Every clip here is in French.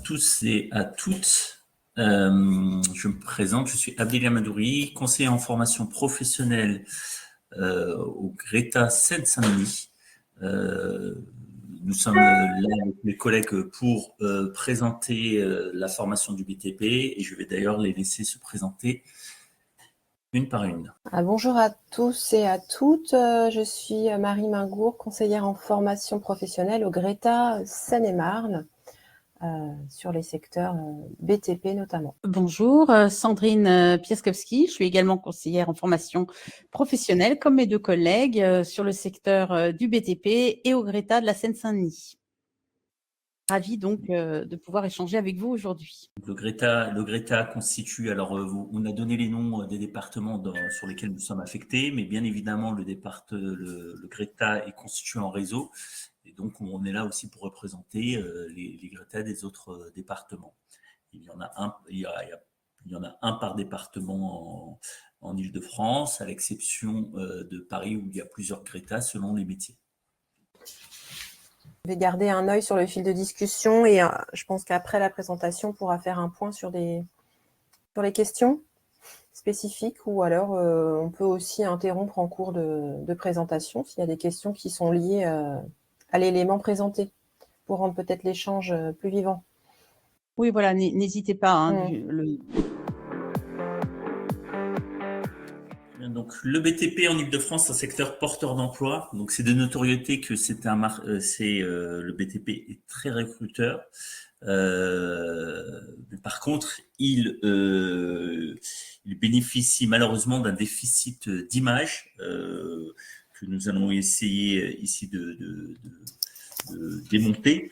tous et à toutes. Je me présente, je suis Abdelia Madouri, conseiller en formation professionnelle au Greta Seine-Saint-Denis. Nous sommes là avec mes collègues pour présenter la formation du BTP et je vais d'ailleurs les laisser se présenter une par une. Bonjour à tous et à toutes, je suis Marie Mingour, conseillère en formation professionnelle au Greta Seine-et-Marne, sur les secteurs BTP notamment. Bonjour, Sandrine Piaskowski, je suis également conseillère en formation professionnelle comme mes deux collègues sur le secteur du BTP et au Greta de la Seine-Saint-Denis. Ravie donc de pouvoir échanger avec vous aujourd'hui. Le Greta constitue, alors on a donné les noms des départements sur lesquels nous sommes affectés, mais bien évidemment le Greta est constitué en réseau, et donc on est là aussi pour représenter les Greta des autres départements. Il y en a un par département en Île-de-France, à l'exception de Paris où il y a plusieurs Greta selon les métiers. Je vais garder un œil sur le fil de discussion et je pense qu'après la présentation, on pourra faire un point sur les questions spécifiques ou alors on peut aussi interrompre en cours de présentation s'il y a des questions qui sont liées à l'élément présenté pour rendre peut-être l'échange plus vivant. Oui, voilà, n'hésitez pas. Donc, le BTP en Île-de-France, c'est un secteur porteur d'emploi. Donc, c'est de notoriété que le BTP est très recruteur. Par contre, il bénéficie malheureusement d'un déficit d'image que nous allons essayer ici de démonter,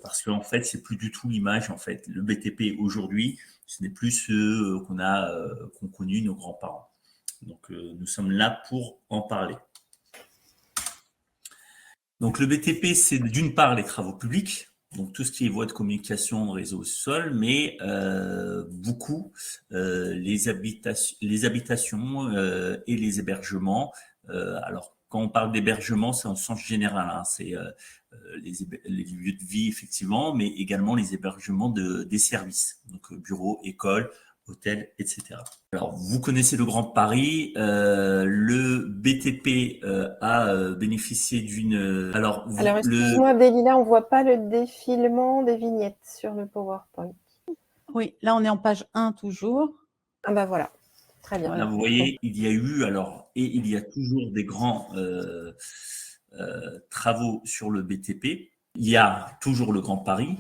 parce qu'en fait, c'est plus du tout l'image. En fait, le BTP aujourd'hui, ce n'est plus ce qu'ont connu nos grands-parents. Donc, nous sommes là pour en parler. Donc, le BTP, c'est d'une part les travaux publics, donc tout ce qui est voies de communication, réseau, sol, mais beaucoup les habitations et les hébergements. Alors, quand on parle d'hébergement, c'est en sens général, hein, c'est les lieux de vie, effectivement, mais également les hébergements des services, donc bureaux, écoles, hôtels, etc. Alors, vous connaissez le Grand Paris. Le BTP a bénéficié d'une... Alors, excuse-moi, Délila, on ne voit pas le défilement des vignettes sur le PowerPoint. Oui, là, on est en page 1 toujours. Ah ben voilà, très bien. Voilà, vous voyez, il y a eu, il y a toujours des grands travaux sur le BTP. Il y a toujours le Grand Paris.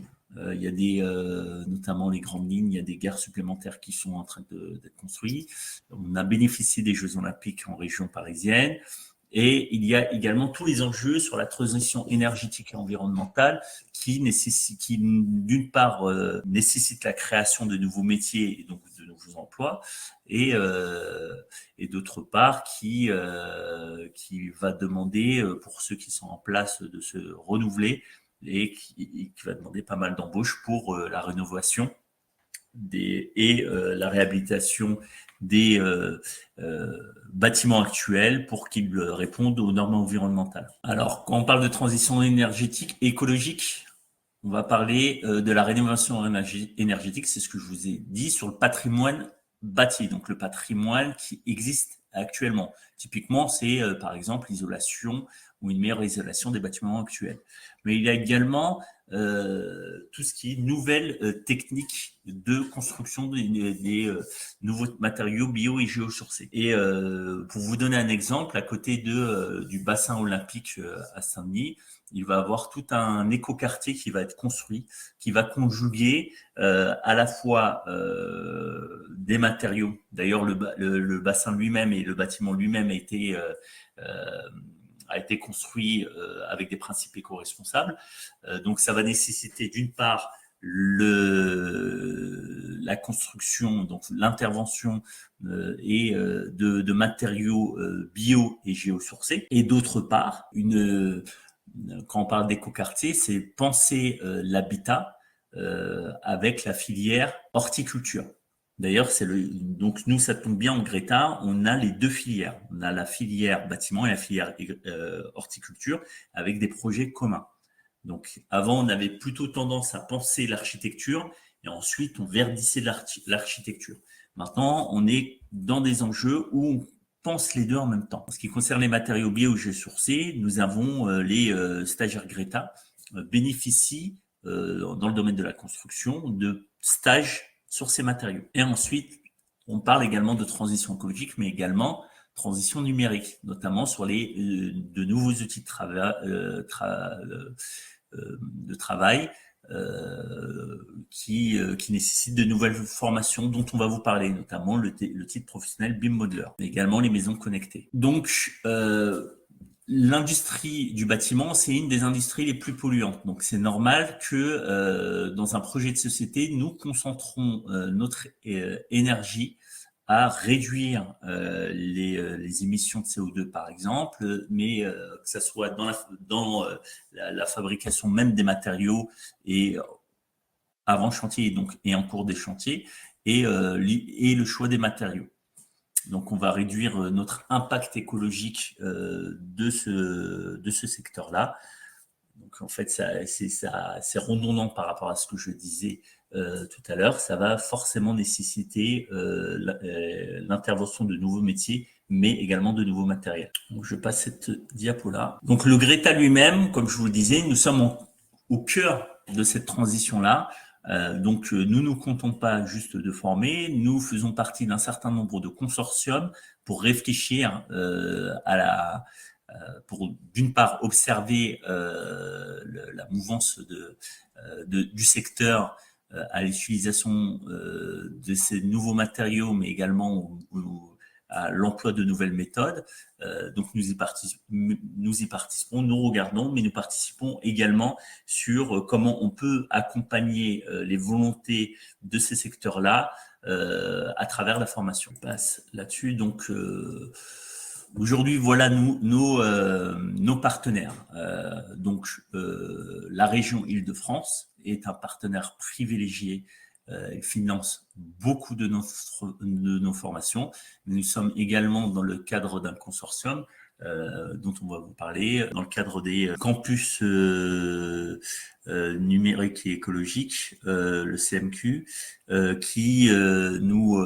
Il y a notamment les grandes lignes, il y a des gares supplémentaires qui sont en train d'être construites. On a bénéficié des Jeux Olympiques en région parisienne. Et il y a également tous les enjeux sur la transition énergétique et environnementale qui d'une part, nécessite la création de nouveaux métiers et donc de nouveaux emplois, et d'autre part qui va demander pour ceux qui sont en place de se renouveler et qui va demander pas mal d'embauches pour la rénovation la réhabilitation des bâtiments actuels pour qu'ils répondent aux normes environnementales. Alors, quand on parle de transition énergétique, écologique, on va parler de la rénovation énergétique, c'est ce que je vous ai dit, sur le patrimoine bâti, donc le patrimoine qui existe actuellement. Typiquement, c'est par exemple l'isolation ou une meilleure isolation des bâtiments actuels. Mais il y a également tout ce qui est nouvelles techniques de construction des nouveaux matériaux bio et géosourcés. Et pour vous donner un exemple, à côté du bassin olympique à Saint-Denis, il va y avoir tout un écoquartier qui va être construit, qui va conjuguer à la fois des matériaux. D'ailleurs, le bassin lui-même et le bâtiment lui-même a été construit avec des principes éco-responsables. Donc, ça va nécessiter d'une part la construction, donc l'intervention de matériaux bio et géosourcés, et d'autre part, quand on parle d'écoquartier, c'est penser l'habitat avec la filière horticulture. D'ailleurs, donc nous, ça tombe bien en Greta, on a les deux filières. On a la filière bâtiment et la filière horticulture avec des projets communs. Donc, avant, on avait plutôt tendance à penser l'architecture et ensuite, on verdissait l'architecture. Maintenant, on est dans des enjeux où on pense les deux en même temps. En ce qui concerne les matériaux biosourcés, nous avons les stagiaires Greta bénéficient dans le domaine de la construction de stages sur ces matériaux. Et ensuite, on parle également de transition écologique, mais également transition numérique, notamment sur de nouveaux outils de travail qui nécessitent de nouvelles formations dont on va vous parler, notamment le titre professionnel BIM Modeler, mais également les maisons connectées. Donc, l'industrie du bâtiment, c'est une des industries les plus polluantes. Donc, c'est normal que dans un projet de société, nous concentrons notre énergie à réduire les émissions de CO2, par exemple, mais que ça soit dans la fabrication même des matériaux et avant chantier et en cours des chantiers et le choix des matériaux. Donc, on va réduire notre impact écologique de ce secteur-là. Donc, en fait, c'est redondant par rapport à ce que je disais tout à l'heure. Ça va forcément nécessiter l'intervention de nouveaux métiers, mais également de nouveaux matériels. Donc, je passe cette diapo-là. Donc, le Greta lui-même, comme je vous le disais, nous sommes au cœur de cette transition-là. Donc, nous ne comptons pas juste de former, nous faisons partie d'un certain nombre de consortiums pour réfléchir pour d'une part observer la mouvance du secteur à l'utilisation de ces nouveaux matériaux, mais également à l'emploi de nouvelles méthodes. Donc nous y participons, nous regardons, mais nous participons également sur comment on peut accompagner les volontés de ces secteurs-là à travers la formation. Je passe là-dessus. Donc aujourd'hui, voilà nos partenaires. Donc la région Île-de-France est un partenaire privilégié. Il finance beaucoup de nos formations. Nous sommes également dans le cadre d'un consortium dont on va vous parler, dans le cadre des campus numériques et écologiques, le CMQ, où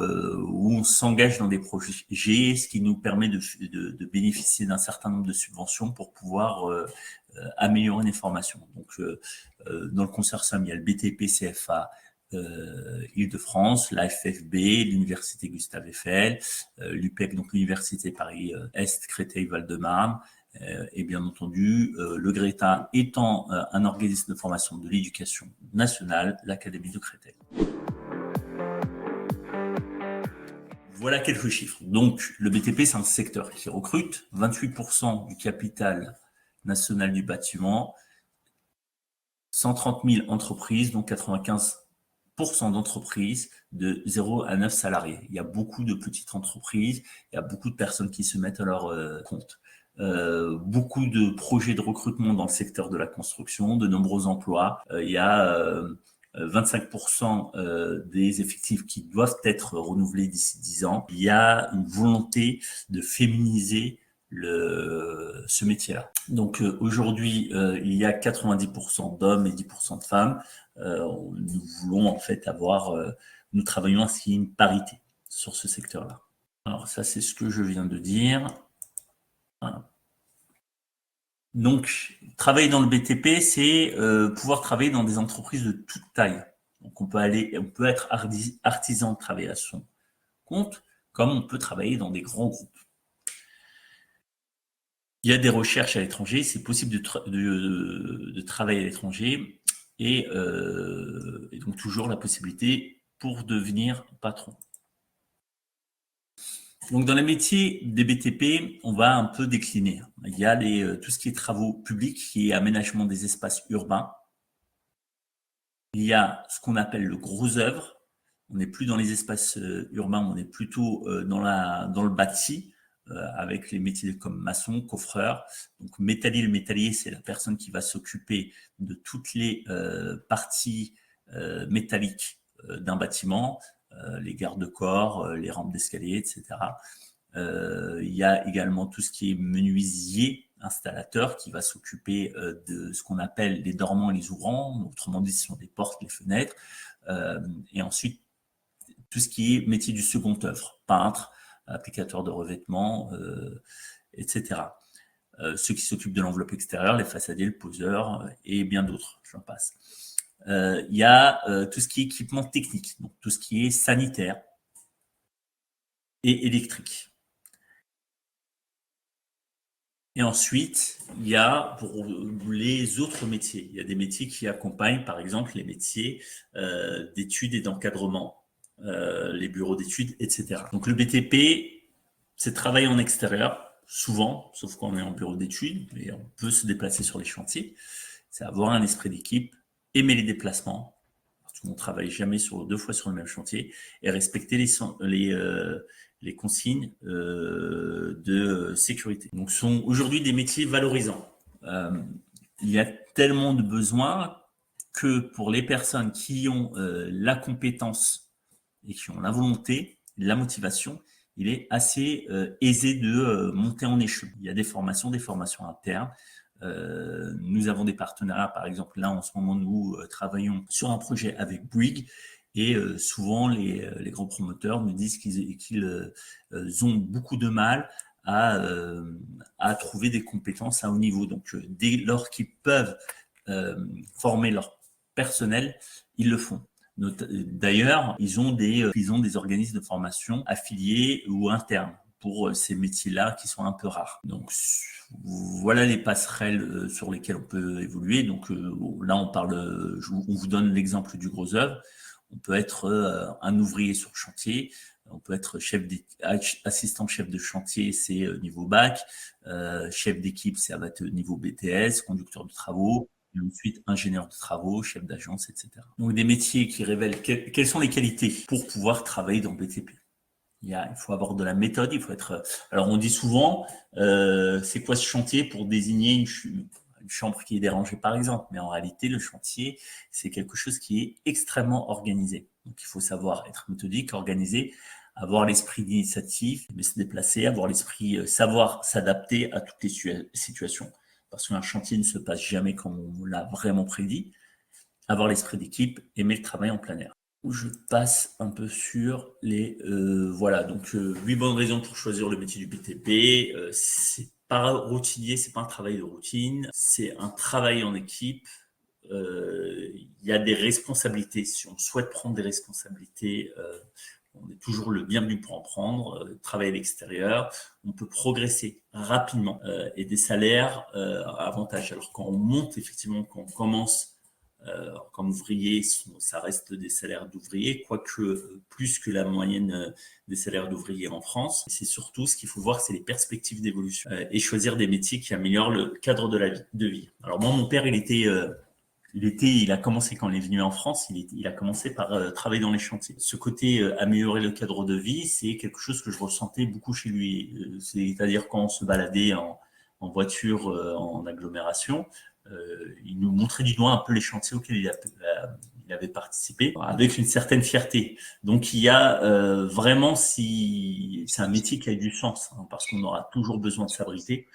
on s'engage dans des projets, ce qui nous permet de bénéficier d'un certain nombre de subventions pour pouvoir améliorer les formations. Donc, dans le consortium, il y a le BTP CFA, Île-de-France, l'AFFB, l'Université Gustave Eiffel, l'UPEC, donc l'Université Paris-Est, Créteil-Val-de-Marne, et bien entendu, le Greta étant un organisme de formation de l'éducation nationale, l'Académie de Créteil. Voilà quelques chiffres. Donc, le BTP, c'est un secteur qui recrute 28% du capital national du bâtiment, 130 000 entreprises, donc 95% d'entreprises de 0 à 9 salariés. Il y a beaucoup de petites entreprises, il y a beaucoup de personnes qui se mettent à leur compte. Beaucoup de projets de recrutement dans le secteur de la construction, de nombreux emplois. Il y a 25% des effectifs qui doivent être renouvelés d'ici 10 ans. Il y a une volonté de féminiser ce métier-là. Donc aujourd'hui, il y a 90% d'hommes et 10% de femmes. Nous voulons en fait nous travaillons à ce qu'il y ait une parité sur ce secteur-là. Alors ça, c'est ce que je viens de dire. Voilà. Donc, travailler dans le BTP, c'est pouvoir travailler dans des entreprises de toute taille. Donc, on peut être artisan, travailler à son compte, comme on peut travailler dans des grands groupes. Il y a des recherches à l'étranger, c'est possible de travailler à l'étranger et donc toujours la possibilité pour devenir patron. Donc, dans les métiers des BTP, on va un peu décliner. Il y a tout ce qui est travaux publics, qui est aménagement des espaces urbains. Il y a ce qu'on appelle le gros œuvre. On n'est plus dans les espaces urbains, on est plutôt dans le bâti, avec les métiers comme maçon, coffreur. Donc, métallier, le métallier, c'est la personne qui va s'occuper de toutes les parties métalliques d'un bâtiment. Les garde-corps, les rampes d'escalier, etc. Il y a également tout ce qui est menuisier, installateur qui va s'occuper de ce qu'on appelle les dormants et les ouvrants, autrement dit, ce sont les portes, les fenêtres, et ensuite tout ce qui est métier du second œuvre, peintre, applicateur de revêtement, etc. Ceux qui s'occupent de l'enveloppe extérieure, les façadiers, le poseur et bien d'autres, j'en passe. Il y a tout ce qui est équipement technique, donc tout ce qui est sanitaire et électrique. Et ensuite, il y a pour les autres métiers, il y a des métiers qui accompagnent, par exemple, les métiers d'études et d'encadrement, les bureaux d'études, etc. Donc le BTP, c'est travailler en extérieur, souvent, sauf quand on est en bureau d'études, mais on peut se déplacer sur les chantiers. C'est avoir un esprit d'équipe, aimer les déplacements, parce qu'on ne travaille jamais deux fois sur le même chantier, et respecter les consignes de sécurité. Donc, ce sont aujourd'hui des métiers valorisants. Il y a tellement de besoins que pour les personnes qui ont la compétence et qui ont la volonté, la motivation, il est assez aisé de monter en échelon. Il y a des formations internes. Nous avons des partenariats, par exemple, là, en ce moment, nous travaillons sur un projet avec Bouygues. Et souvent, les grands promoteurs nous disent qu'ils ont beaucoup de mal à trouver des compétences à haut niveau. Donc, dès lors qu'ils peuvent former leur personnel, ils le font. D'ailleurs, ils ont des organismes de formation affiliés ou internes pour ces métiers-là qui sont un peu rares. Donc, voilà les passerelles sur lesquelles on peut évoluer. Donc, là, on vous donne l'exemple du gros œuvre. On peut être un ouvrier sur chantier, on peut être assistant chef de chantier, c'est niveau bac, chef d'équipe, ça va être niveau BTS, conducteur de travaux, et ensuite ingénieur de travaux, chef d'agence, etc. Donc des métiers qui révèlent quelles sont les qualités pour pouvoir travailler dans le BTP. Il faut avoir de la méthode, il faut être... Alors on dit souvent, c'est quoi ce chantier pour désigner une chambre qui est dérangée, par exemple. Mais en réalité, le chantier, c'est quelque chose qui est extrêmement organisé. Donc, il faut savoir être méthodique, organisé, avoir l'esprit d'initiative, se déplacer, avoir l'esprit, savoir s'adapter à toutes les situations. Parce qu'un chantier ne se passe jamais comme on l'a vraiment prédit. Avoir l'esprit d'équipe, aimer le travail en plein air. Je passe un peu sur les... voilà, donc 8 bonnes raisons pour choisir le métier du BTP. C'est pas routinier, c'est pas un travail de routine, c'est un travail en équipe. Il y a des responsabilités. Si on souhaite prendre des responsabilités, on est toujours le bienvenu pour en prendre. Travailler à l'extérieur, on peut progresser rapidement et des salaires avantageux. Alors quand on monte, effectivement, quand on commence comme ouvrier, ça reste des salaires d'ouvriers, quoique plus que la moyenne des salaires d'ouvriers en France. C'est surtout ce qu'il faut voir, c'est les perspectives d'évolution et choisir des métiers qui améliorent le cadre de vie. Alors moi, mon père, il a commencé quand il est venu en France, il a commencé par travailler dans les chantiers. Ce côté améliorer le cadre de vie, c'est quelque chose que je ressentais beaucoup chez lui. C'est-à-dire quand on se baladait en voiture en agglomération, il nous montrait du doigt un peu les chantiers auxquels il avait participé avec une certaine fierté. Donc il y a vraiment, c'est un métier qui a du sens, hein, parce qu'on aura toujours besoin de s'abriter.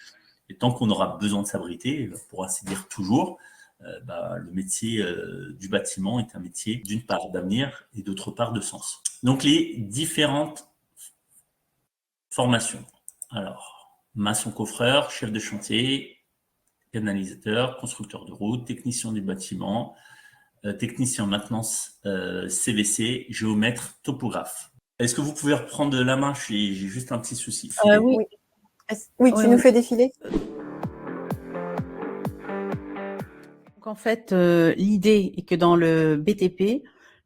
Et tant qu'on aura besoin de s'abriter, pour ainsi dire toujours, le métier du bâtiment est un métier d'une part d'avenir et d'autre part de sens. Donc les différentes formations. Alors, maçon coffreur, chef de chantier, canalisateur, constructeur de route, technicien du bâtiment, technicien en maintenance CVC, géomètre, topographe. Est-ce que vous pouvez reprendre la main? J'ai juste un petit souci. Oui. Oui, tu nous fais défiler. Donc en fait, l'idée est que dans le BTP,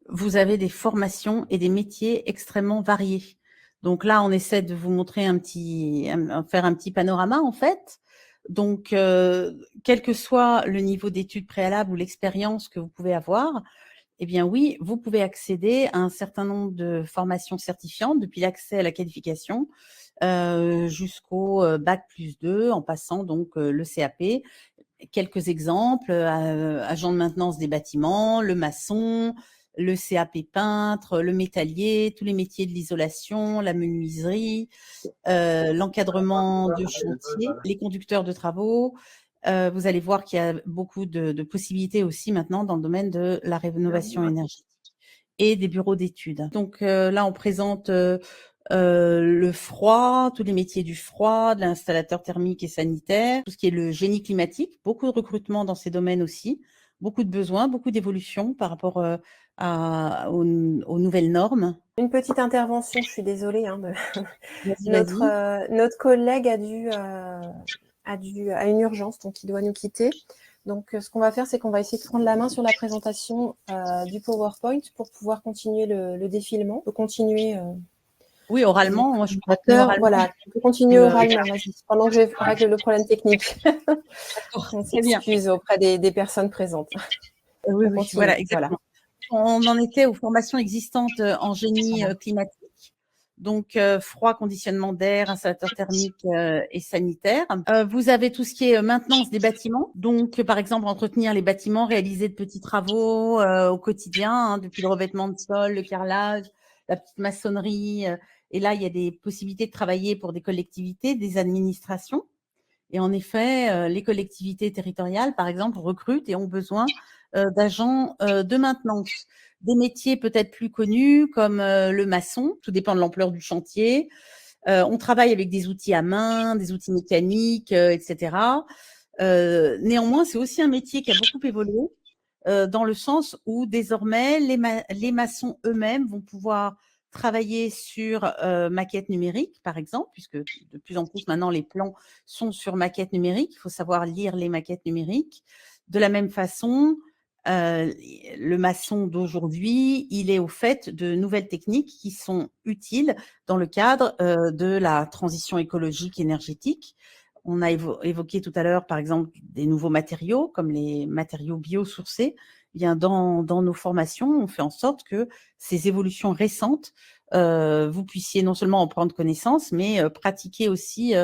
vous avez des formations et des métiers extrêmement variés. Donc là, on essaie de vous montrer faire un petit panorama en fait. Donc, quel que soit le niveau d'études préalables ou l'expérience que vous pouvez avoir, eh bien oui, vous pouvez accéder à un certain nombre de formations certifiantes, depuis l'accès à la qualification jusqu'au Bac+2, en passant donc le CAP. Quelques exemples, agent de maintenance des bâtiments, le maçon, le CAP peintre, le métallier, tous les métiers de l'isolation, la menuiserie, l'encadrement de chantier, les conducteurs de travaux. Vous allez voir qu'il y a beaucoup de possibilités aussi maintenant dans le domaine de la rénovation énergétique et des bureaux d'études. Donc là, on présente le froid, tous les métiers du froid, de l'installateur thermique et sanitaire, tout ce qui est le génie climatique, beaucoup de recrutement dans ces domaines aussi, beaucoup de besoins, beaucoup d'évolutions par rapport aux nouvelles normes. Une petite intervention, je suis désolée. Vas-y. Notre collègue a une urgence, donc il doit nous quitter. Donc, ce qu'on va faire, c'est qu'on va essayer de prendre la main sur la présentation du PowerPoint pour pouvoir continuer le défilement. On peut continuer. Oui, oralement. Moi, je peux voilà, on peut continuer oralement, vas-y, pendant que je règle le problème technique. On s'excuse auprès des personnes présentes. Oui, voilà, exactement. Voilà. On en était aux formations existantes en génie climatique. Donc, froid, conditionnement d'air, installateur thermique et sanitaire. Vous avez tout ce qui est maintenance des bâtiments. Donc, par exemple, entretenir les bâtiments, réaliser de petits travaux au quotidien, depuis le revêtement de sol, le carrelage, la petite maçonnerie. Et là, il y a des possibilités de travailler pour des collectivités, des administrations. Et en effet, les collectivités territoriales, par exemple, recrutent et ont besoin d'agents de maintenance. Des métiers peut-être plus connus comme le maçon, tout dépend de l'ampleur du chantier. On travaille avec des outils à main, des outils mécaniques, etc. Néanmoins, c'est aussi un métier qui a beaucoup évolué dans le sens où désormais, les maçons eux-mêmes vont pouvoir travailler sur maquette numérique, par exemple, puisque de plus en plus maintenant, les plans sont sur maquette numérique. Il faut savoir lire les maquettes numériques. De la même façon, le maçon d'aujourd'hui, il est au fait de nouvelles techniques qui sont utiles dans le cadre de la transition écologique énergétique. On a évoqué tout à l'heure, par exemple, des nouveaux matériaux, comme les matériaux biosourcés. Eh bien, dans nos formations, on fait en sorte que ces évolutions récentes, vous puissiez non seulement en prendre connaissance, mais pratiquer aussi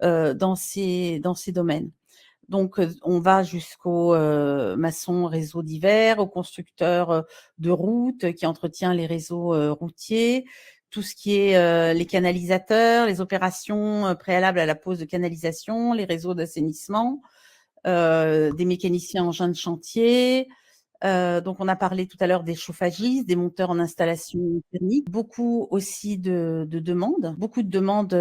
dans ces domaines. Donc, on va jusqu'aux maçons réseaux divers, aux constructeurs de routes qui entretient les réseaux routiers, tout ce qui est les canalisateurs, les opérations préalables à la pose de canalisation, les réseaux d'assainissement, des mécaniciens engins de chantier. Donc, on a parlé tout à l'heure des chauffagistes, des monteurs en installation thermique. Beaucoup aussi de demandes, beaucoup de demandes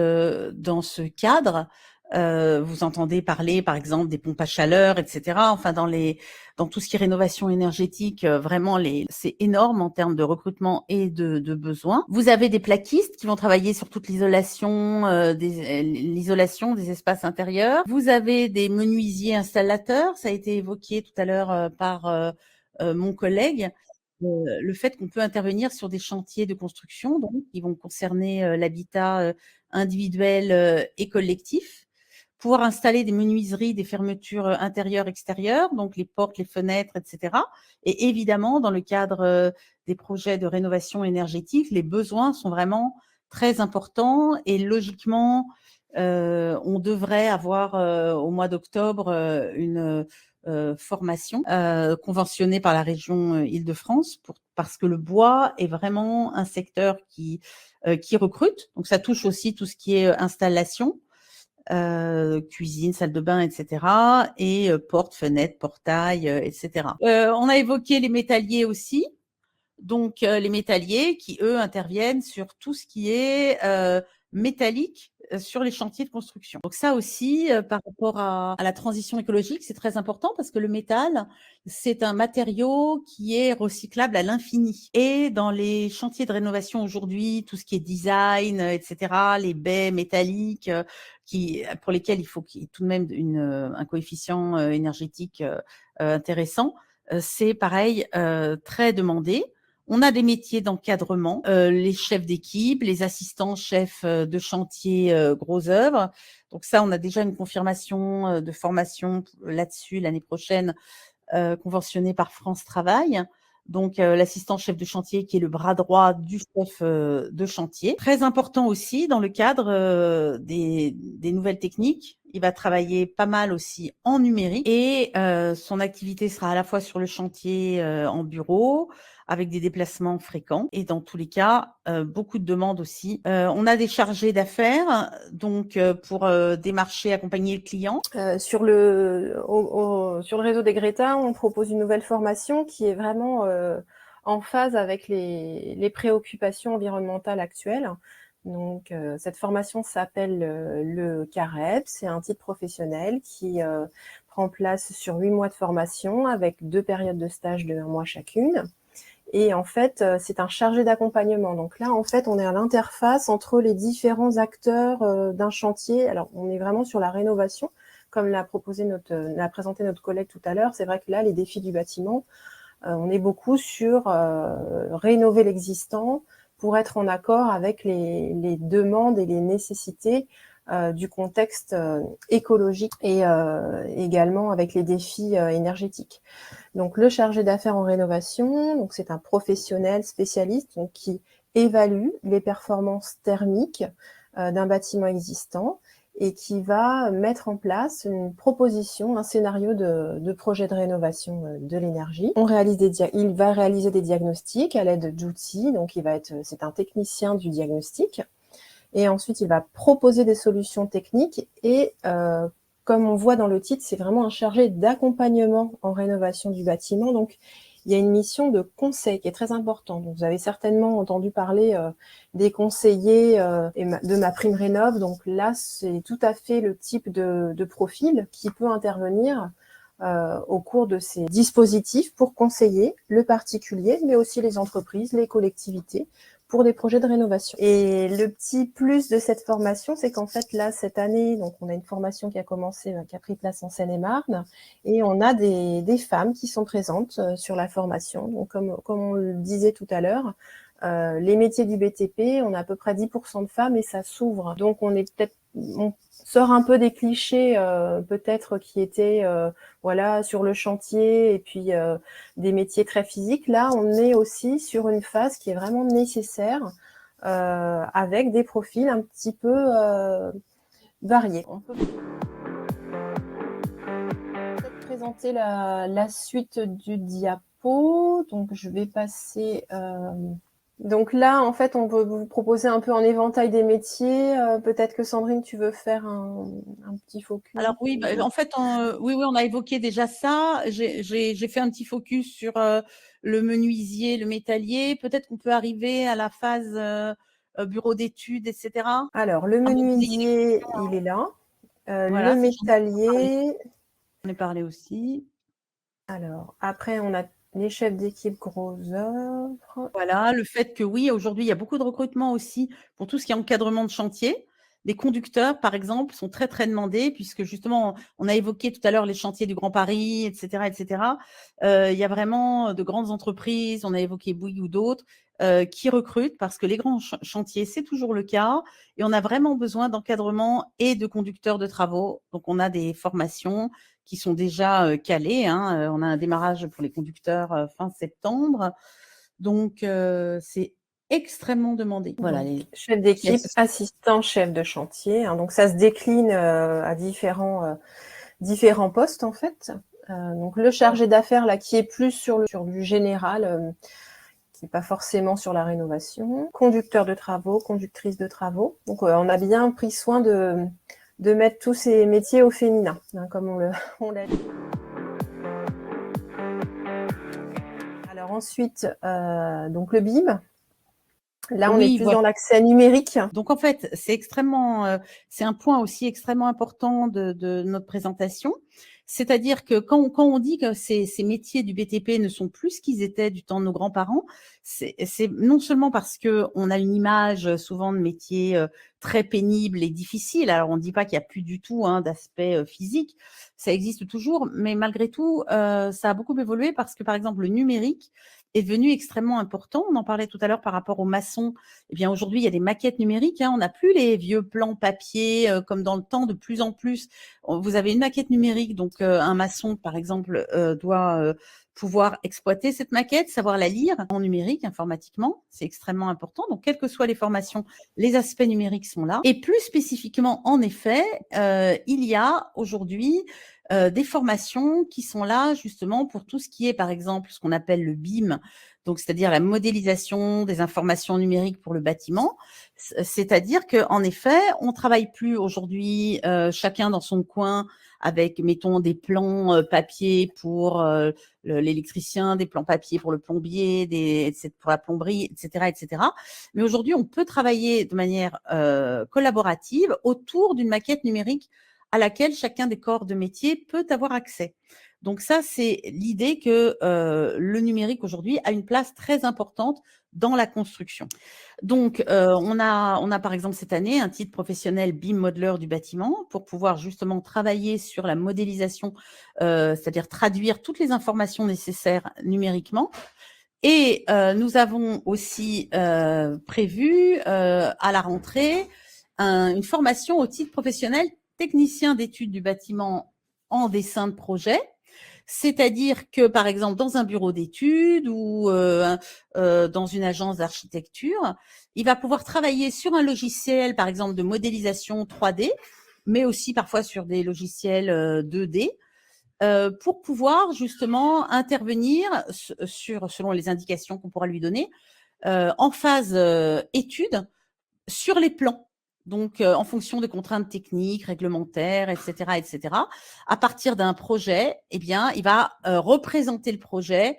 dans ce cadre. Vous entendez parler, par exemple, des pompes à chaleur, etc. Enfin, dans tout ce qui est rénovation énergétique, vraiment, c'est énorme en termes de recrutement et de besoins. Vous avez des plaquistes qui vont travailler sur toute l'isolation, l'isolation des espaces intérieurs. Vous avez des menuisiers installateurs. Ça a été évoqué tout à l'heure par mon collègue. Le fait qu'on peut intervenir sur des chantiers de construction, donc qui vont concerner l'habitat individuel et collectif. Pouvoir installer des menuiseries, des fermetures intérieures, extérieures, donc les portes, les fenêtres, etc. Et évidemment, dans le cadre des projets de rénovation énergétique, les besoins sont vraiment très importants et logiquement, on devrait avoir au mois d'octobre une formation conventionnée par la région Île-de-France parce que le bois est vraiment un secteur qui recrute. Donc, ça touche aussi tout ce qui est installation. Cuisine, salle de bain, etc. Et portes, fenêtres, portails, etc. On a évoqué les métalliers aussi. Donc, les métalliers qui, eux, interviennent sur tout ce qui est métallique sur les chantiers de construction. Donc ça aussi, par rapport à la transition écologique, c'est très important parce que le métal, c'est un matériau qui est recyclable à l'infini. Et dans les chantiers de rénovation aujourd'hui, tout ce qui est design, etc., les baies métalliques, pour lesquelles il faut qu'il y ait tout de même un coefficient énergétique intéressant, c'est pareil, très demandé. On a des métiers d'encadrement, les chefs d'équipe, les assistants chefs de chantier gros œuvres. Donc ça, on a déjà une confirmation de formation là-dessus l'année prochaine, conventionnée par France Travail. Donc l'assistant chef de chantier qui est le bras droit du chef de chantier. Très important aussi dans le cadre des nouvelles techniques. Il va travailler pas mal aussi en numérique et son activité sera à la fois sur le chantier en bureau, avec des déplacements fréquents. Et dans tous les cas, beaucoup de demandes aussi. On a des chargés d'affaires, donc pour démarcher, accompagner le client. Sur le réseau des Greta, on propose une nouvelle formation qui est vraiment en phase avec les préoccupations environnementales actuelles. Donc, cette formation s'appelle le CAREP. C'est un titre professionnel qui prend place sur 8 mois de formation avec 2 périodes de stage de 1 mois chacune. Et en fait, c'est un chargé d'accompagnement. Donc là, en fait, on est à l'interface entre les différents acteurs d'un chantier. Alors, on est vraiment sur la rénovation, comme l'a présenté notre collègue tout à l'heure. C'est vrai que là, les défis du bâtiment, on est beaucoup sur rénover l'existant pour être en accord avec les demandes et les nécessités du contexte écologique et également avec les défis énergétiques. Donc, le chargé d'affaires en rénovation, donc c'est un professionnel spécialiste donc, qui évalue les performances thermiques d'un bâtiment existant et qui va mettre en place une proposition, un scénario de projet de rénovation de l'énergie. Il va réaliser des diagnostics à l'aide d'outils, donc c'est un technicien du diagnostic. Et ensuite, il va proposer des solutions techniques et comme on voit dans le titre, c'est vraiment un chargé d'accompagnement en rénovation du bâtiment. Donc, il y a une mission de conseil qui est très importante. Donc, vous avez certainement entendu parler des conseillers de MaPrimeRénov'. Donc là, c'est tout à fait le type de profil qui peut intervenir au cours de ces dispositifs pour conseiller le particulier, mais aussi les entreprises, les collectivités, pour des projets de rénovation. Et le petit plus de cette formation, c'est qu'en fait, là, cette année, donc on a une formation qui a commencé, qui a pris place en Seine-et-Marne, et on a des femmes qui sont présentes sur la formation. Donc, comme on le disait tout à l'heure, les métiers du BTP, on a à peu près 10% de femmes et ça s'ouvre. Donc, on sort un peu des clichés peut-être qui étaient sur le chantier et puis des métiers très physiques. Là, on est aussi sur une phase qui est vraiment nécessaire avec des profils un petit peu variés. On peut peut-être présenter la suite du diapo. Donc, je vais passer... Donc là, en fait, on peut vous proposer un peu en éventail des métiers. Peut-être que Sandrine, tu veux faire un petit focus. Alors oui, en fait, on a évoqué déjà ça. J'ai fait un petit focus sur le menuisier, le métallier. Peut-être qu'on peut arriver à la phase bureau d'études, etc. Alors, le menuisier, il est là. Le métallier. On en a parlé aussi. Alors, après, on a les chefs d'équipe gros œuvres. Voilà, le fait que oui, aujourd'hui, il y a beaucoup de recrutement aussi pour tout ce qui est encadrement de chantier. Les conducteurs, par exemple, sont très, très demandés puisque justement, on a évoqué tout à l'heure les chantiers du Grand Paris, etc., etc. Il y a vraiment de grandes entreprises, on a évoqué Bouygues ou d'autres, qui recrutent parce que les grands chantiers, c'est toujours le cas et on a vraiment besoin d'encadrement et de conducteurs de travaux. Donc, on a des formations qui sont déjà calées. On a un démarrage pour les conducteurs fin septembre. Donc, c'est extrêmement demandé. Voilà, les chef d'équipe, assistant, chef de chantier. Donc, ça se décline à différents postes, en fait. Donc, le chargé d'affaires, là, qui est plus sur du général, qui n'est pas forcément sur la rénovation. Conducteur de travaux, conductrice de travaux. Donc, on a bien pris soin de mettre tous ces métiers au féminin, comme on l'a dit. Alors ensuite, donc le BIM. Là, on est plus dans l'accès numérique. Donc, en fait, c'est un point aussi extrêmement important de notre présentation. C'est-à-dire que quand on dit que ces métiers du BTP ne sont plus ce qu'ils étaient du temps de nos grands-parents, c'est non seulement parce que on a une image souvent de métiers très pénibles et difficiles. Alors, on ne dit pas qu'il n'y a plus du tout d'aspect physique. Ça existe toujours, mais malgré tout, ça a beaucoup évolué parce que, par exemple, le numérique est devenu extrêmement important. On en parlait tout à l'heure par rapport aux maçons. Eh bien, aujourd'hui, il y a des maquettes numériques. On n'a plus les vieux plans papier comme dans le temps. De plus en plus, vous avez une maquette numérique. Donc, un maçon, par exemple, doit pouvoir exploiter cette maquette, savoir la lire en numérique, informatiquement. C'est extrêmement important. Donc, quelles que soient les formations, les aspects numériques sont là. Et plus spécifiquement, en effet, il y a aujourd'hui des formations qui sont là justement pour tout ce qui est, par exemple, ce qu'on appelle le BIM, donc c'est-à-dire la modélisation des informations numériques pour le bâtiment. C'est-à-dire qu'en effet, on travaille plus aujourd'hui chacun dans son coin avec, mettons, des plans papier pour l'électricien, des plans papier pour le plombier, pour la plomberie, etc., etc. Mais aujourd'hui, on peut travailler de manière collaborative autour d'une maquette numérique à laquelle chacun des corps de métier peut avoir accès. Donc ça, c'est l'idée que le numérique aujourd'hui a une place très importante dans la construction. Donc, on a par exemple cette année un titre professionnel BIM Modeler du bâtiment pour pouvoir justement travailler sur la modélisation, c'est-à-dire traduire toutes les informations nécessaires numériquement. Et nous avons aussi prévu à la rentrée une formation au titre professionnel technicien d'études du bâtiment en dessin de projet. C'est-à-dire que, par exemple, dans un bureau d'études ou dans une agence d'architecture, il va pouvoir travailler sur un logiciel, par exemple, de modélisation 3D, mais aussi parfois sur des logiciels 2D, pour pouvoir justement intervenir selon les indications qu'on pourra lui donner, en phase étude sur les plans. Donc, en fonction des contraintes techniques, réglementaires, etc., etc. À partir d'un projet, eh bien, il va représenter le projet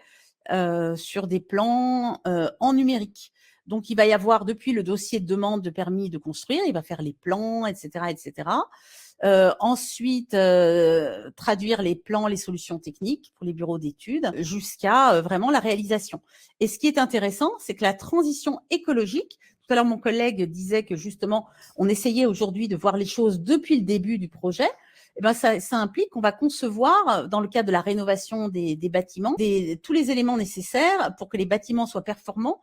sur des plans en numérique. Donc, il va y avoir depuis le dossier de demande de permis de construire, il va faire les plans, etc., etc. Ensuite, traduire les plans, les solutions techniques pour les bureaux d'études, jusqu'à vraiment la réalisation. Et ce qui est intéressant, c'est que la transition écologique, tout à l'heure, mon collègue disait que justement, on essayait aujourd'hui de voir les choses depuis le début du projet. Eh ben, ça implique qu'on va concevoir, dans le cadre de la rénovation des bâtiments, tous les éléments nécessaires pour que les bâtiments soient performants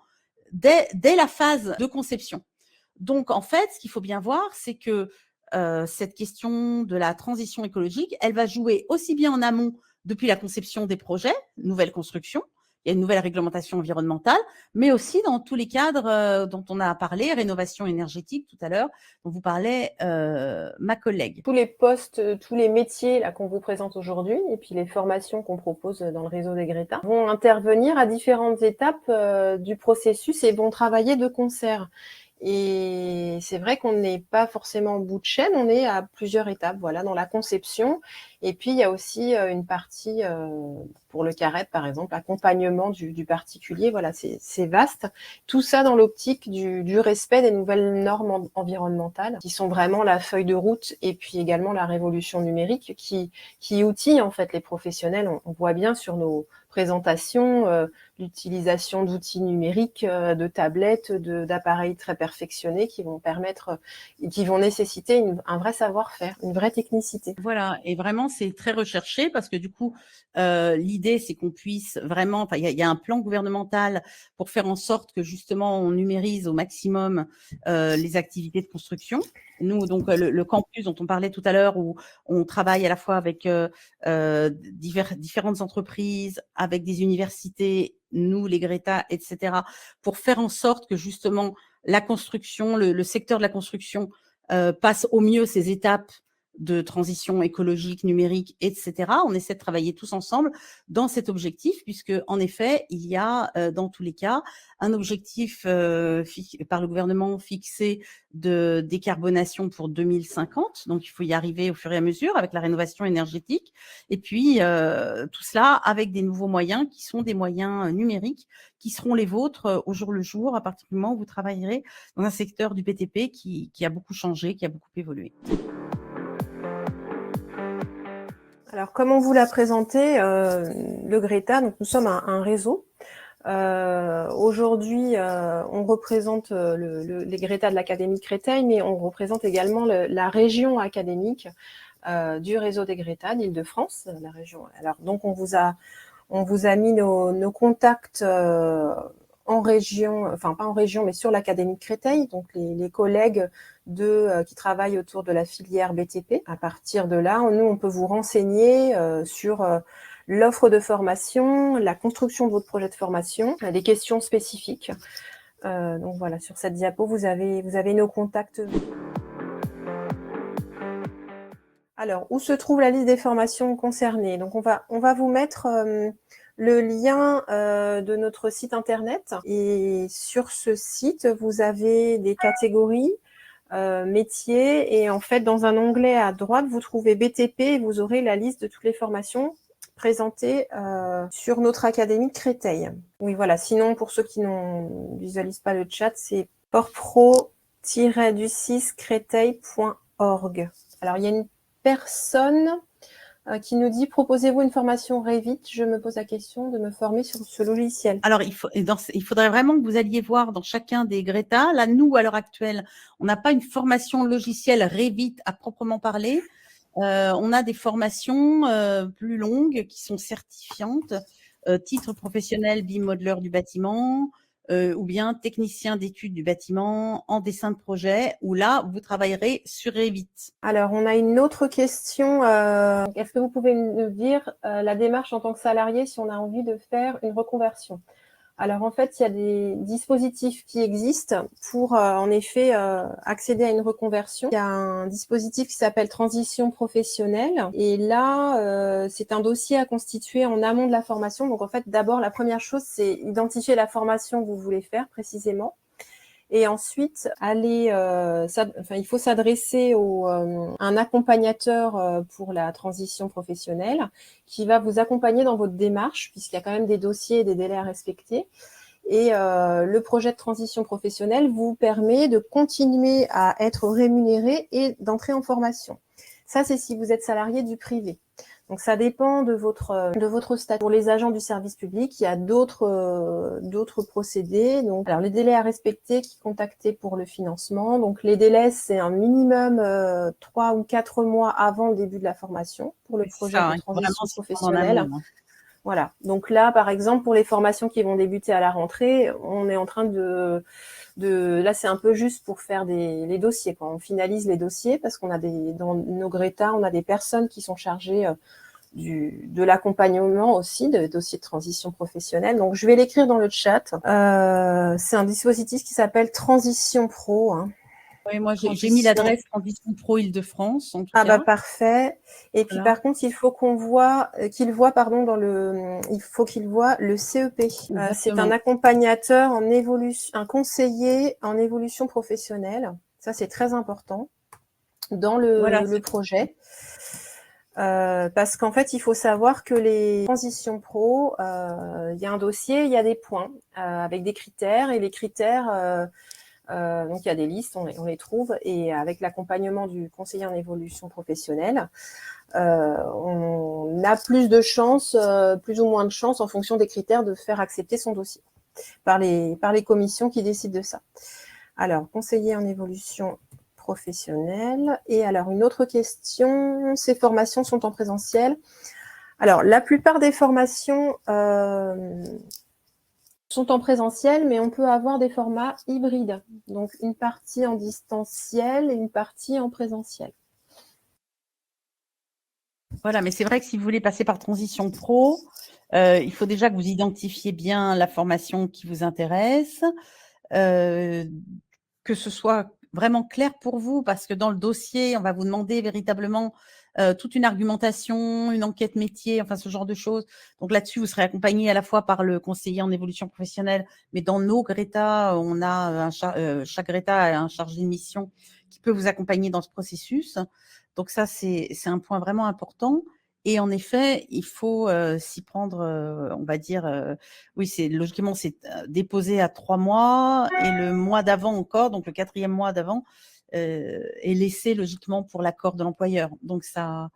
dès la phase de conception. Donc, en fait, ce qu'il faut bien voir, c'est que cette question de la transition écologique, elle va jouer aussi bien en amont depuis la conception des projets, nouvelle construction, il y a une nouvelle réglementation environnementale, mais aussi dans tous les cadres dont on a parlé, rénovation énergétique tout à l'heure, dont vous parlait ma collègue. Tous les postes, tous les métiers là qu'on vous présente aujourd'hui, et puis les formations qu'on propose dans le réseau des Greta, vont intervenir à différentes étapes du processus et vont travailler de concert. Et c'est vrai qu'on n'est pas forcément au bout de chaîne, on est à plusieurs étapes, voilà, dans la conception. Et puis, il y a aussi une partie, pour le CARET, par exemple, accompagnement du particulier, voilà, c'est vaste. Tout ça dans l'optique du respect des nouvelles normes environnementales, qui sont vraiment la feuille de route, et puis également la révolution numérique, qui outille, en fait, les professionnels. On voit bien sur nos présentations l'utilisation d'outils numériques, de tablettes, d'appareils très perfectionnés qui vont permettre, qui vont nécessiter un vrai savoir-faire, une vraie technicité. Voilà, et vraiment c'est très recherché parce que du coup l'idée c'est qu'on puisse vraiment, enfin il y a un plan gouvernemental pour faire en sorte que justement on numérise au maximum les activités de construction. Nous donc le campus dont on parlait tout à l'heure, où on travaille à la fois avec différentes entreprises, avec des universités, nous les Greta, etc., pour faire en sorte que justement la construction, le secteur de la construction passe au mieux ces étapes de transition écologique, numérique, etc. On essaie de travailler tous ensemble dans cet objectif, puisque en effet, il y a dans tous les cas un objectif par le gouvernement fixé de décarbonation pour 2050. Donc, il faut y arriver au fur et à mesure avec la rénovation énergétique. Et puis, tout cela avec des nouveaux moyens qui sont des moyens numériques qui seront les vôtres au jour le jour, à partir du moment où vous travaillerez dans un secteur du BTP qui a beaucoup changé, qui a beaucoup évolué. Alors, comme on vous l'a présenté, le Greta, donc nous sommes un réseau. Aujourd'hui, on représente les Greta de l'Académie Créteil, mais on représente également la région académique du réseau des Greta d'Île-de-France, la région. Alors, donc, on vous a mis nos contacts en région, enfin pas en région, mais sur l'Académie de Créteil, donc les collègues qui travaillent autour de la filière BTP. À partir de là, nous, on peut vous renseigner sur l'offre de formation, la construction de votre projet de formation, des questions spécifiques. Donc voilà, sur cette diapo, vous avez nos contacts. Alors, où se trouve la liste des formations concernées? Donc, on va vous mettre le lien de notre site internet. Et sur ce site, vous avez des catégories, métiers. Et en fait, dans un onglet à droite, vous trouvez BTP et vous aurez la liste de toutes les formations présentées sur notre académie de Créteil. Oui, voilà. Sinon, pour ceux qui ne visualisent pas le chat, c'est portpro-du6créteil.org. Alors, il y a une personne qui nous dit « Proposez-vous une formation Revit ?» Je me pose la question de me former sur ce logiciel. Alors, il faudrait vraiment que vous alliez voir dans chacun des Greta. Là, nous, à l'heure actuelle, on n'a pas une formation logicielle Revit à proprement parler. On a des formations plus longues qui sont certifiantes, titre professionnel BIM modeleur du bâtiment, ou bien technicien d'études du bâtiment en dessin de projet, où là, vous travaillerez sur Revit. Alors, on a une autre question. Est-ce que vous pouvez nous dire la démarche en tant que salarié si on a envie de faire une reconversion? Alors, en fait, il y a des dispositifs qui existent pour, en effet, accéder à une reconversion. Il y a un dispositif qui s'appelle Transition professionnelle. Et là, c'est un dossier à constituer en amont de la formation. Donc, en fait, d'abord, la première chose, c'est identifier la formation que vous voulez faire précisément. Et ensuite, il faut s'adresser à un accompagnateur pour la transition professionnelle qui va vous accompagner dans votre démarche, puisqu'il y a quand même des dossiers et des délais à respecter. Et le projet de transition professionnelle vous permet de continuer à être rémunéré et d'entrer en formation. Ça, c'est si vous êtes salarié du privé. Donc, ça dépend de votre statut. Pour les agents du service public, il y a d'autres procédés. Donc, alors, les délais à respecter, qui contacter pour le financement. Donc, les délais, c'est un minimum 3 ou 4 mois avant le début de la formation pour le projet de transition professionnelle. Voilà. Donc là, par exemple, pour les formations qui vont débuter à la rentrée, on est en train là, c'est un peu juste pour faire les dossiers, quand on finalise les dossiers, parce qu'on a dans nos Greta, on a des personnes qui sont chargées de l'accompagnement aussi, de dossiers de transition professionnelle. Donc, je vais l'écrire dans le chat. C'est un dispositif qui s'appelle Transition Pro. Hein. Oui, moi, j'ai mis l'adresse Transition Pro Île-de-France, en tout cas. Bah, parfait. Et puis, par contre, il faut qu'il voit le CEP. C'est un accompagnateur en évolution, un conseiller en évolution professionnelle. Ça, c'est très important dans le projet. Parce qu'en fait, il faut savoir que les transitions pro, il y a un dossier, il y a des points avec des critères, et les critères, donc il y a des listes, on les trouve, et avec l'accompagnement du conseiller en évolution professionnelle, on a plus ou moins de chances en fonction des critères de faire accepter son dossier par les commissions qui décident de ça. Alors, conseiller en évolution professionnelle. Et alors, une autre question, ces formations sont en présentiel? Alors, la plupart des formations sont en présentiel, mais on peut avoir des formats hybrides. Donc, une partie en distanciel et une partie en présentiel. Voilà, mais c'est vrai que si vous voulez passer par Transition Pro, il faut déjà que vous identifiez bien la formation qui vous intéresse, que ce soit vraiment clair pour vous, parce que dans le dossier, on va vous demander véritablement toute une argumentation, une enquête métier, enfin ce genre de choses. Donc là-dessus, vous serez accompagné à la fois par le conseiller en évolution professionnelle, mais dans nos Greta, on a chaque Greta a un chargé de mission qui peut vous accompagner dans ce processus. Donc ça, c'est un point vraiment important. Et en effet, il faut s'y prendre, on va dire, oui, logiquement, c'est déposé à 3 mois, et le mois d'avant encore, donc le 4e mois d'avant, est laissé logiquement pour l'accord de l'employeur. Donc ça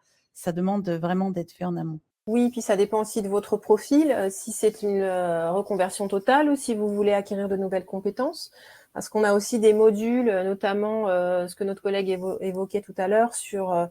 demande vraiment d'être fait en amont. Oui, puis ça dépend aussi de votre profil, si c'est une reconversion totale ou si vous voulez acquérir de nouvelles compétences. Parce qu'on a aussi des modules, notamment ce que notre collègue évoquait tout à l'heure sur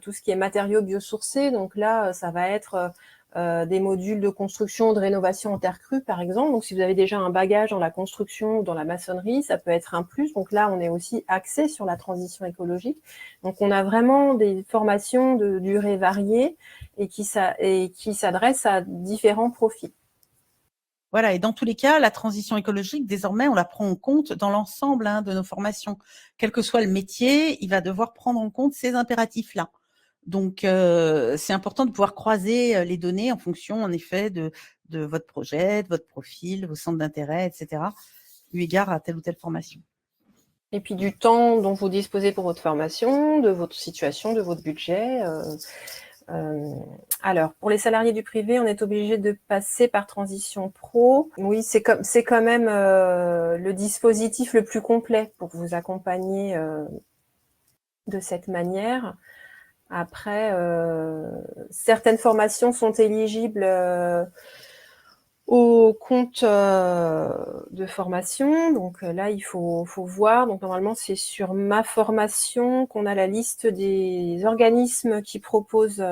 tout ce qui est matériaux biosourcés. Donc là, ça va être des modules de construction, de rénovation en terre crue, par exemple. Donc, si vous avez déjà un bagage dans la construction ou dans la maçonnerie, ça peut être un plus. Donc là, on est aussi axé sur la transition écologique. Donc, on a vraiment des formations de durée variée et qui s'adressent à différents profils. Voilà, et dans tous les cas, la transition écologique, désormais, on la prend en compte dans l'ensemble de nos formations. Quel que soit le métier, il va devoir prendre en compte ces impératifs-là. Donc, c'est important de pouvoir croiser les données en fonction, en effet, de votre projet, de votre profil, vos centres d'intérêt, etc., eu égard à telle ou telle formation. Et puis du temps dont vous disposez pour votre formation, de votre situation, de votre budget. Alors, pour les salariés du privé, on est obligé de passer par Transition Pro. Oui, c'est quand même le dispositif le plus complet pour vous accompagner de cette manière. Après, certaines formations sont éligibles au compte de formation. Donc là, il faut voir. Donc normalement, c'est sur Ma Formation qu'on a la liste des organismes qui proposent.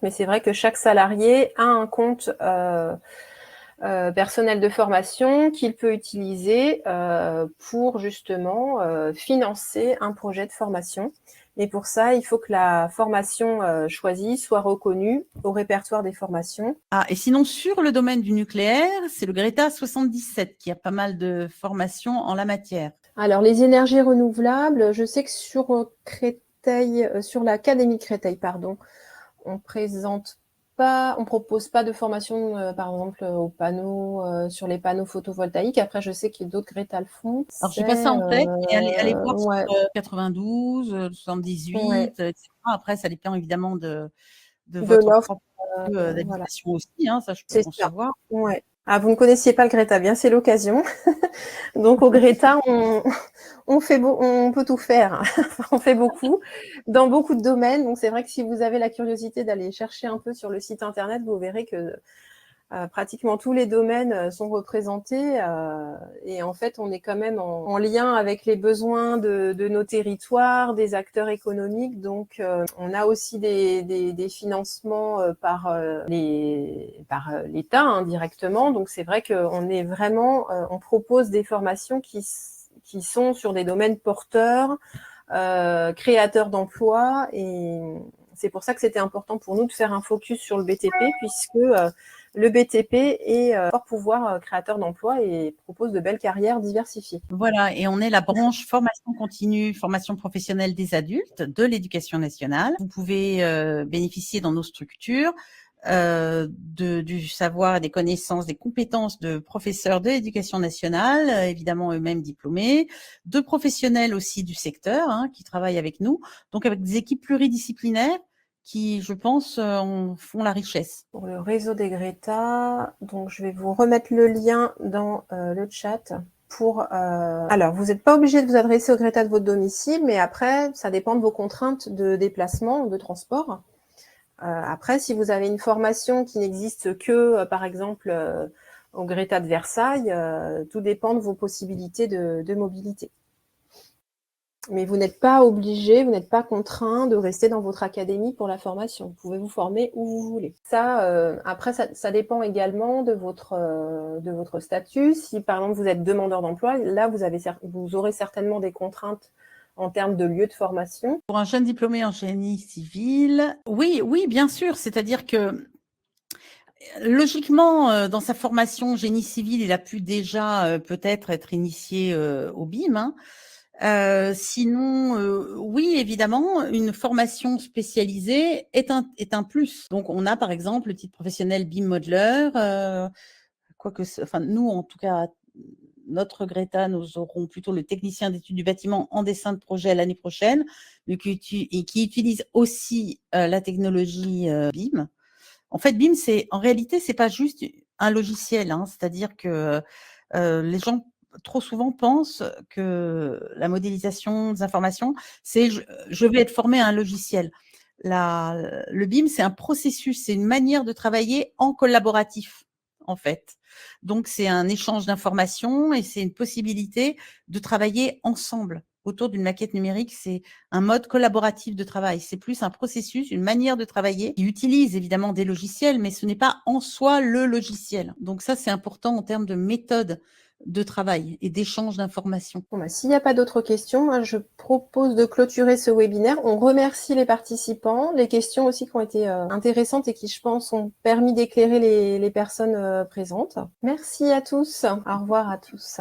Mais c'est vrai que chaque salarié a un compte personnel de formation qu'il peut utiliser pour justement financer un projet de formation. Et pour ça, il faut que la formation choisie soit reconnue au répertoire des formations. Ah, et sinon, sur le domaine du nucléaire, c'est le Greta 77 qui a pas mal de formations en la matière. Alors, les énergies renouvelables, je sais que sur Créteil, sur l'Académie Créteil, pardon, on propose pas de formation, par exemple, aux panneaux, sur les panneaux photovoltaïques. Après, je sais qu'il y a d'autres Greta le font. Alors, j'ai pas ça en tête, mais allez voir ouais. sur 92, 78, Ouais. etc. Après, ça dépend évidemment de De votre l'offre, propre d'habitation aussi, hein, ça je peux c'est ça. concevoir. Ouais. Ah, vous ne connaissiez pas le Greta, bien, c'est l'occasion. Donc au Greta, on peut tout faire. On fait beaucoup, dans beaucoup de domaines. Donc c'est vrai que si vous avez la curiosité d'aller chercher un peu sur le site internet, vous verrez que pratiquement tous les domaines sont représentés. Et en fait, on est quand même en lien avec les besoins de nos territoires, des acteurs économiques. Donc on a aussi des financements par l'État directement. Donc c'est vrai qu'on est vraiment, on propose des formations qui sont sur des domaines porteurs, créateurs d'emplois, et c'est pour ça que c'était important pour nous de faire un focus sur le BTP, puisque le BTP est fort pouvoir créateur d'emplois et propose de belles carrières diversifiées. Voilà, et on est la branche formation continue, formation professionnelle des adultes de l'Éducation nationale. Vous pouvez bénéficier dans nos structures du savoir, des connaissances, des compétences de professeurs de l'Éducation nationale, évidemment eux-mêmes diplômés, de professionnels aussi du secteur qui travaillent avec nous, donc avec des équipes pluridisciplinaires qui, je pense, font la richesse. Pour le réseau des Greta, donc je vais vous remettre le lien dans le chat. Alors, vous n'êtes pas obligé de vous adresser au Greta de votre domicile, mais après, ça dépend de vos contraintes de déplacement ou de transport. Après, si vous avez une formation qui n'existe que, par exemple, au Greta de Versailles, tout dépend de vos possibilités de mobilité. Mais vous n'êtes pas obligé, vous n'êtes pas contraint de rester dans votre académie pour la formation. Vous pouvez vous former où vous voulez. Ça, après, ça dépend également de votre statut. Si, par exemple, vous êtes demandeur d'emploi, là, vous aurez certainement des contraintes en termes de lieu de formation. Pour un jeune diplômé en génie civil, oui, bien sûr. C'est-à-dire que logiquement, dans sa formation génie civil, il a pu déjà peut-être être initié au BIM. Sinon, oui, évidemment, une formation spécialisée est un plus. Donc, on a par exemple le titre professionnel BIM Modeler. Nous, en tout cas, notre Greta, nous aurons plutôt le technicien d'études du bâtiment en dessin de projet l'année prochaine, mais qui utilise aussi la technologie BIM. En fait, BIM, en réalité, c'est pas juste un logiciel, c'est-à-dire que les gens trop souvent pensent que la modélisation des informations, c'est je vais être formé à un logiciel. Le BIM, c'est un processus, c'est une manière de travailler en collaboratif, en fait. Donc, c'est un échange d'informations et c'est une possibilité de travailler ensemble autour d'une maquette numérique. C'est un mode collaboratif de travail. C'est plus un processus, une manière de travailler qui utilise évidemment des logiciels, mais ce n'est pas en soi le logiciel. Donc ça, c'est important en termes de méthode de travail et d'échange d'informations. Bon, s'il n'y a pas d'autres questions, je propose de clôturer ce webinaire. On remercie les participants, les questions aussi qui ont été intéressantes et qui, je pense, ont permis d'éclairer les personnes présentes. Merci à tous. Au revoir à tous.